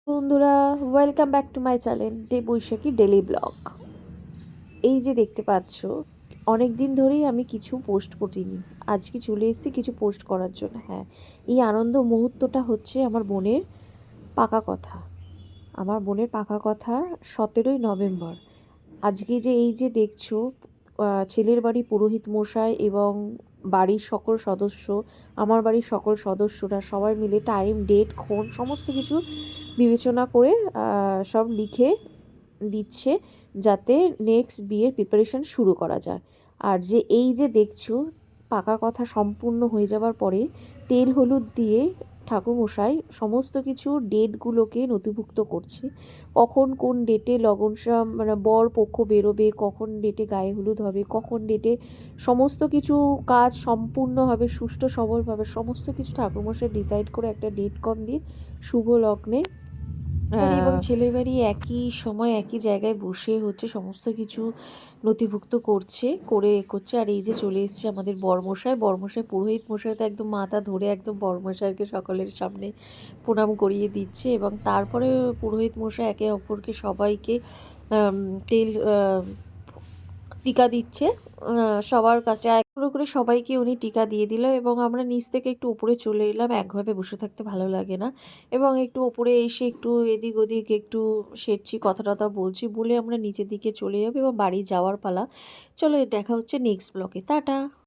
বন্ধুরা, welcome back to my channel Baishakhi daily blog. এই যে দেখতে পাচ্ছ, অনেক দিন ধরেই আমি কিছু পোস্ট করিনি। আজকে চলে এসেছি কিছু পোস্ট করার জন্য। হ্যাঁ, এই আনন্দ মুহূর্তটা হচ্ছে আমার বোনের পাকা কথা। আমার বোনের পাকা কথা 17ই নভেম্বর। আজকে যে এই যে দেখছো, ছেলের বাড়ি পুরোহিত মশাই এবং বাড়ির সকল সদস্য, আমার বাড়ির সকল সদস্যরা সবাই মিলে টাইম, ডেট, ক্ষণ সমস্ত কিছু বিবেচনা করে সব লিখে দিচ্ছে, যাতে নেক্সট বিয়ের প্রিপারেশন শুরু করা যায়। আর যে এই যে দেখছো, পাকা কথা সম্পূর্ণ হয়ে যাওয়ার পরে তেল হলুদ দিয়ে ঠাকুরমশাই সমস্ত কিছু ডেটগুলোকে নথিভুক্ত করছে। কখন কোন ডেটে মানে বর পক্ষ বেরোবে, কখন ডেটে গায়ে হলুদ হবে, কখন ডেটে সমস্ত কিছু কাজ সম্পূর্ণভাবে সুষ্ঠু সবলভাবে সমস্ত কিছু ঠাকুরমশাই ডিসাইড করে একটা ডেট কম দিয়ে শুভ লগ্নে বাড়ি এবং ছেলের বাড়ি একই সময় একই জায়গায় বসে হচ্ছে সমস্ত কিছু নথিভুক্ত করছে। আর এই যে চলে এসছে আমাদের বরমশাই পুরোহিত মশাই তো একদম মাথা ধরে একদম বরমশাইকে সকলের সামনে প্রণাম করিয়ে দিচ্ছে, এবং তারপরে পুরোহিত মশাই একে অপরকে সবাইকে তেল টিকা দিচ্ছে। সবার কাছে এক করে সবাইকে উনি টিকা দিয়ে দিল, এবং আমরা নিচ থেকে একটু উপরে চলে এলাম। একভাবে বসে থাকতে ভালো লাগে না, এবং একটু উপরে এসে একটু এদিক ওদিক একটু সেরছি, কথা টথা বলছি বলে আমরা নিচের দিকে চলে যাবো এবং বাড়ি যাওয়ার পালা। চলো, দেখা হচ্ছে নেক্সট ব্লকে। টাটা।